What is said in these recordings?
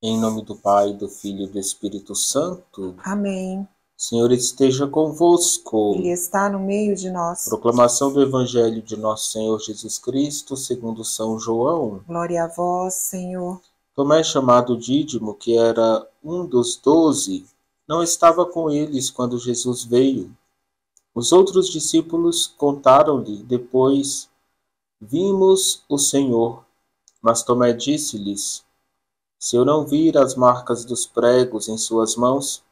Em nome do Pai, do Filho e do Espírito Santo. Amém. Senhor esteja convosco. Ele está no meio de nós. Proclamação do Evangelho de nosso Senhor Jesus Cristo, segundo São João. Glória a vós, Senhor. Tomé, chamado Dídimo, que era um dos 12, não estava com eles quando Jesus veio. Os outros discípulos contaram-lhe depois: Vimos o Senhor. Mas Tomé disse-lhes: Se eu não vir as marcas dos pregos em suas mãos,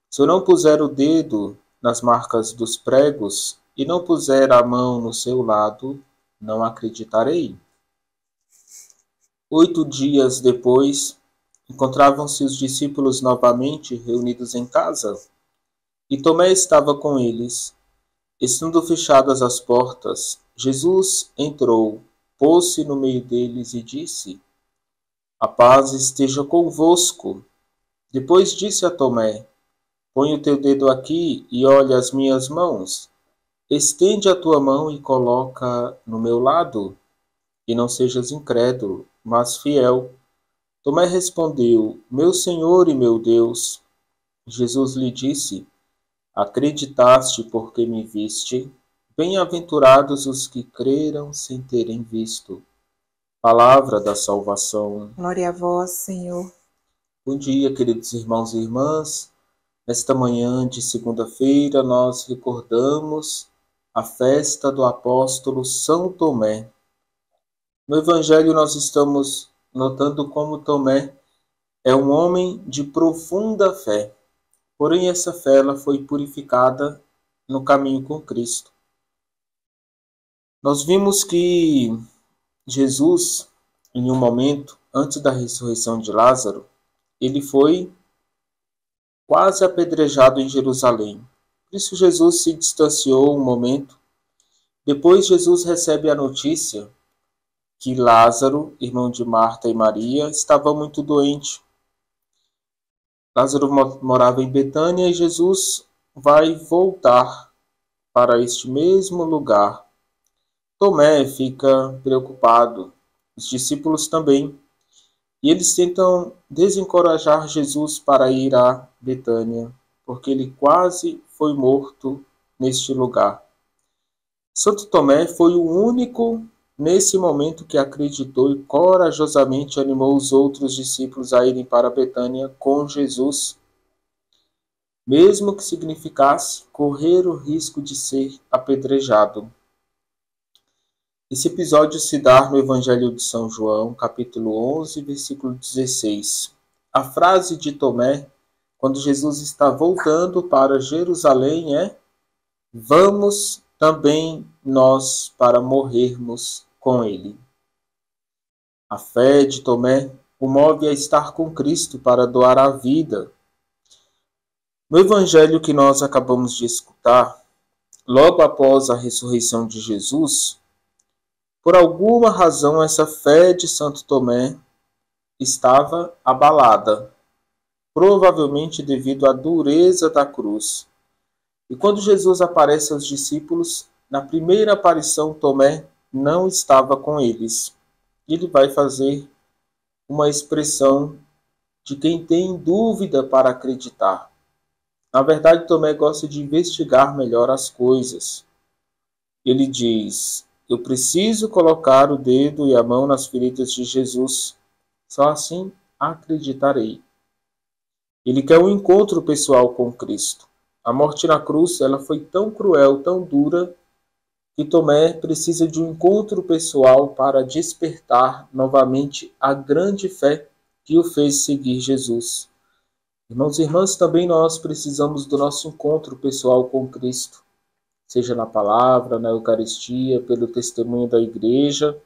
se eu não puser o dedo nas marcas dos pregos e não puser a mão no seu lado, não acreditarei. 8 dias depois, encontravam-se os discípulos novamente reunidos em casa, e Tomé estava com eles. Estando fechadas as portas, Jesus entrou, pôs-se no meio deles e disse: A paz esteja convosco. Depois disse a Tomé: Põe o teu dedo aqui e olha as minhas mãos. Estende a tua mão e coloca no meu lado. E não sejas incrédulo, mas fiel. Tomé respondeu: Meu Senhor e meu Deus. Jesus lhe disse: Acreditaste porque me viste? Bem-aventurados os que creram sem terem visto. Palavra da salvação. Glória a vós, Senhor. Bom dia, queridos irmãos e irmãs. Nesta manhã de segunda-feira, nós recordamos a festa do apóstolo São Tomé. No Evangelho, nós estamos notando como Tomé é um homem de profunda fé. Porém, essa fé ela foi purificada no caminho com Cristo. Nós vimos que Jesus, em um momento, antes da ressurreição de Lázaro, ele foi quase apedrejado em Jerusalém. Por isso Jesus se distanciou um momento. Depois Jesus recebe a notícia que Lázaro, irmão de Marta e Maria, estava muito doente. Lázaro morava em Betânia e Jesus vai voltar para este mesmo lugar. Tomé fica preocupado, os discípulos também, e eles tentam desencorajar Jesus para ir a Betânia, porque ele quase foi morto neste lugar. Santo Tomé foi o único nesse momento que acreditou e corajosamente animou os outros discípulos a irem para Betânia com Jesus, mesmo que significasse correr o risco de ser apedrejado. Esse episódio se dá no Evangelho de São João, capítulo 11, versículo 16. A frase de Tomé, quando Jesus está voltando para Jerusalém, é: Vamos também nós para morrermos com ele. A fé de Tomé o move a estar com Cristo para doar a vida. No Evangelho que nós acabamos de escutar, logo após a ressurreição de Jesus, por alguma razão essa fé de Santo Tomé estava abalada, provavelmente devido à dureza da cruz. E quando Jesus aparece aos discípulos, na primeira aparição Tomé não estava com eles. Ele vai fazer uma expressão de quem tem dúvida para acreditar. Na verdade, Tomé gosta de investigar melhor as coisas. Ele diz: Eu preciso colocar o dedo e a mão nas feridas de Jesus. Só assim acreditarei. Ele quer um encontro pessoal com Cristo. A morte na cruz ela foi tão cruel, tão dura, que Tomé precisa de um encontro pessoal para despertar novamente a grande fé que o fez seguir Jesus. Irmãos e irmãs, também nós precisamos do nosso encontro pessoal com Cristo, seja na palavra, na Eucaristia, pelo testemunho da igreja,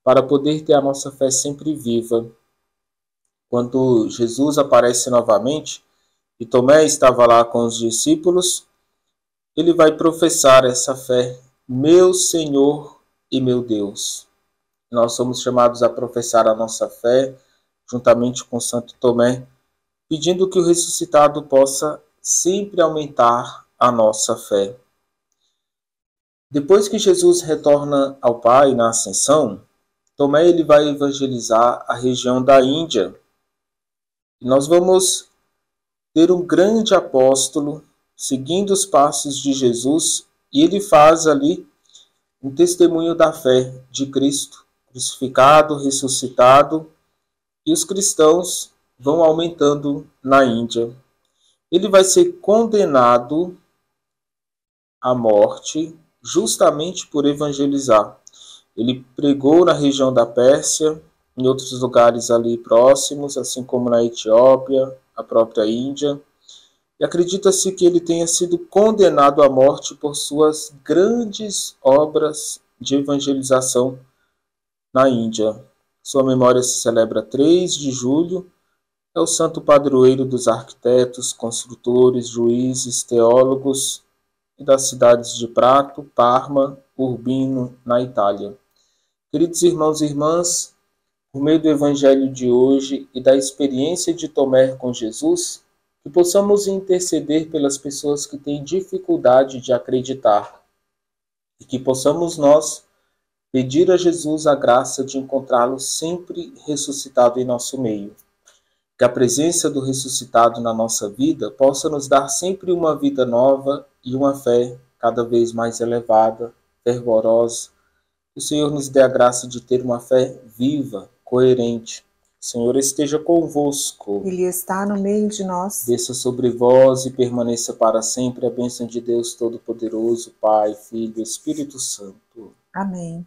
para poder ter a nossa fé sempre viva. Quando Jesus aparece novamente, e Tomé estava lá com os discípulos, ele vai professar essa fé: Meu Senhor e meu Deus. Nós somos chamados a professar a nossa fé, juntamente com Santo Tomé, pedindo que o ressuscitado possa sempre aumentar a nossa fé. Depois que Jesus retorna ao Pai na Ascensão, Tomé ele vai evangelizar a região da Índia. E nós vamos ter um grande apóstolo seguindo os passos de Jesus, e ele faz ali um testemunho da fé de Cristo, crucificado, ressuscitado, e os cristãos vão aumentando na Índia. Ele vai ser condenado à morte justamente por evangelizar. Ele pregou na região da Pérsia, em outros lugares ali próximos, assim como na Etiópia, a própria Índia. E acredita-se que ele tenha sido condenado à morte por suas grandes obras de evangelização na Índia. Sua memória se celebra 3 de julho. É o santo padroeiro dos arquitetos, construtores, juízes, teólogos e das cidades de Prato, Parma, Urbino, na Itália. Queridos irmãos e irmãs, por meio do evangelho de hoje e da experiência de Tomé com Jesus, que possamos interceder pelas pessoas que têm dificuldade de acreditar e que possamos nós pedir a Jesus a graça de encontrá-lo sempre ressuscitado em nosso meio. Que a presença do ressuscitado na nossa vida possa nos dar sempre uma vida nova e uma fé cada vez mais elevada, fervorosa. Que o Senhor nos dê a graça de ter uma fé viva, coerente. O Senhor esteja convosco. Ele está no meio de nós. Desça sobre vós e permaneça para sempre a bênção de Deus Todo-Poderoso, Pai, Filho e Espírito Santo. Amém.